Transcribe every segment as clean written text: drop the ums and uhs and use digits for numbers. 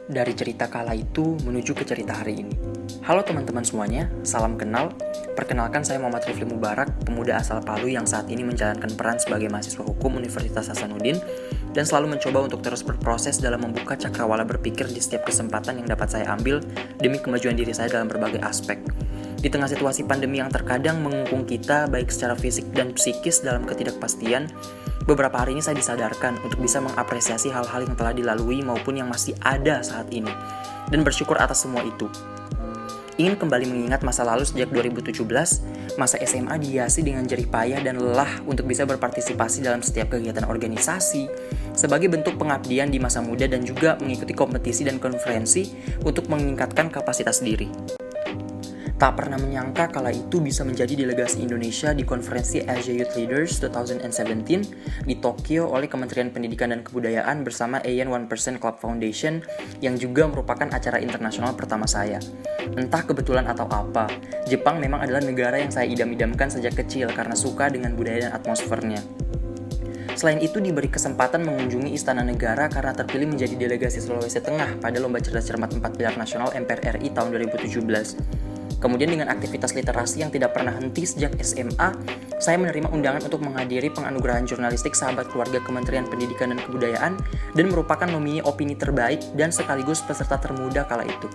Dari cerita kala itu menuju ke cerita hari ini. Halo teman-teman semuanya, salam kenal. Perkenalkan saya Muhammad Rifli Mubarak, pemuda asal Palu yang saat ini menjalankan peran sebagai mahasiswa hukum Universitas Hasanuddin dan selalu mencoba untuk terus berproses dalam membuka cakrawala berpikir di setiap kesempatan yang dapat saya ambil demi kemajuan diri saya dalam berbagai aspek. Di tengah situasi pandemi yang terkadang mengungkung kita baik secara fisik dan psikis dalam ketidakpastian, beberapa hari ini saya disadarkan untuk bisa mengapresiasi hal-hal yang telah dilalui maupun yang masih ada saat ini, dan bersyukur atas semua itu. Ingin kembali mengingat masa lalu sejak 2017, masa SMA dihiasi dengan jerih payah dan lelah untuk bisa berpartisipasi dalam setiap kegiatan organisasi, sebagai bentuk pengabdian di masa muda dan juga mengikuti kompetisi dan konferensi untuk meningkatkan kapasitas diri. Tak pernah menyangka kala itu bisa menjadi delegasi Indonesia di konferensi Asia Youth Leaders 2017 di Tokyo oleh Kementerian Pendidikan dan Kebudayaan bersama AN 1% Club Foundation yang juga merupakan acara internasional pertama saya. Entah kebetulan atau apa, Jepang memang adalah negara yang saya idam-idamkan sejak kecil karena suka dengan budaya dan atmosfernya. Selain itu diberi kesempatan mengunjungi Istana Negara karena terpilih menjadi delegasi Sulawesi Tengah pada Lomba Cerdas Cermat 4 Pilar Nasional MPR RI tahun 2017. Kemudian dengan aktivitas literasi yang tidak pernah henti sejak SMA, saya menerima undangan untuk menghadiri penganugerahan jurnalistik Sahabat Keluarga Kementerian Pendidikan dan Kebudayaan dan merupakan nomini opini terbaik dan sekaligus peserta termuda kala itu.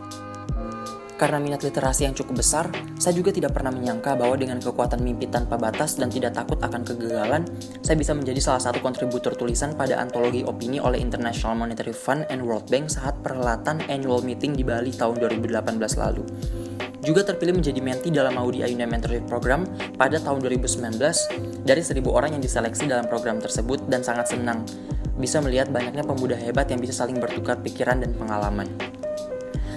Karena minat literasi yang cukup besar, saya juga tidak pernah menyangka bahwa dengan kekuatan mimpi tanpa batas dan tidak takut akan kegagalan, saya bisa menjadi salah satu kontributor tulisan pada antologi opini oleh International Monetary Fund and World Bank saat perhelatan annual meeting di Bali tahun 2018 lalu. Juga terpilih menjadi mentee dalam Audi Ayunda Mentorship Program pada tahun 2019 dari 1.000 orang yang diseleksi dalam program tersebut dan sangat senang bisa melihat banyaknya pemuda hebat yang bisa saling bertukar pikiran dan pengalaman.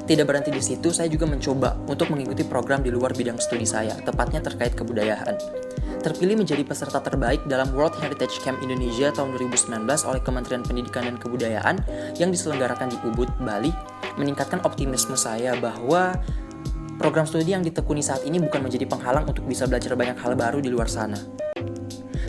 Tidak berhenti di situ, saya juga mencoba untuk mengikuti program di luar bidang studi saya, tepatnya terkait kebudayaan. Terpilih menjadi peserta terbaik dalam World Heritage Camp Indonesia tahun 2019 oleh Kementerian Pendidikan dan Kebudayaan yang diselenggarakan di Ubud, Bali, meningkatkan optimisme saya bahwa program studi yang ditekuni saat ini bukan menjadi penghalang untuk bisa belajar banyak hal baru di luar sana.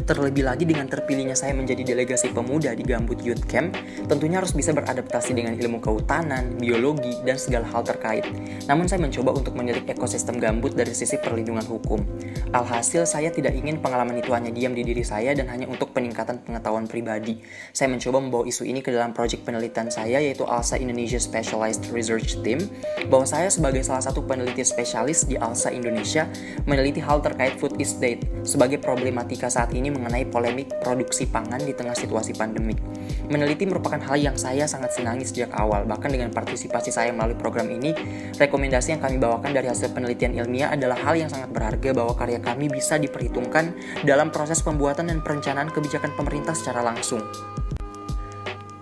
Terlebih lagi dengan terpilihnya saya menjadi delegasi pemuda di Gambut Youth Camp, tentunya harus bisa beradaptasi dengan ilmu kehutanan, biologi, dan segala hal terkait. Namun saya mencoba untuk menilik ekosistem gambut dari sisi perlindungan hukum. Alhasil saya tidak ingin pengalaman itu hanya diam di diri saya dan hanya untuk peningkatan pengetahuan pribadi. Saya mencoba membawa isu ini ke dalam proyek penelitian saya yaitu ALSA Indonesia Specialized Research Team, bahwa saya sebagai salah satu peneliti spesialis di ALSA Indonesia meneliti hal terkait food estate sebagai problematika saat ini mengenai polemik produksi pangan di tengah situasi pandemik. Meneliti merupakan hal yang saya sangat senangi sejak awal, bahkan dengan partisipasi saya melalui program ini, rekomendasi yang kami bawakan dari hasil penelitian ilmiah adalah hal yang sangat berharga bahwa karya kami bisa diperhitungkan dalam proses pembuatan dan perencanaan kebijakan pemerintah secara langsung.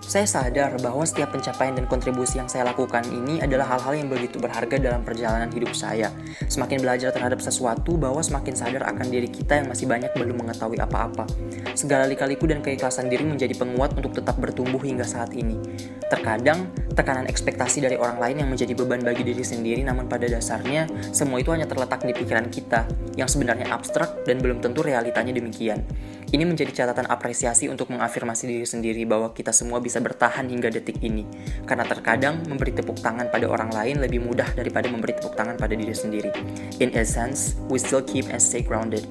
Saya sadar bahwa setiap pencapaian dan kontribusi yang saya lakukan ini adalah hal-hal yang begitu berharga dalam perjalanan hidup saya. Semakin belajar terhadap sesuatu, bahwa semakin sadar akan diri kita yang masih banyak belum mengetahui apa-apa. Segala lika-liku dan keikhlasan diri menjadi penguat untuk tetap bertumbuh hingga saat ini. Terkadang, tekanan ekspektasi dari orang lain yang menjadi beban bagi diri sendiri, namun pada dasarnya, semua itu hanya terletak di pikiran kita, yang sebenarnya abstrak dan belum tentu realitanya demikian. Ini menjadi catatan apresiasi untuk mengafirmasi diri sendiri bahwa kita semua bisa bertahan hingga detik ini. Karena terkadang memberi tepuk tangan pada orang lain lebih mudah daripada memberi tepuk tangan pada diri sendiri. In essence, we still keep and stay grounded.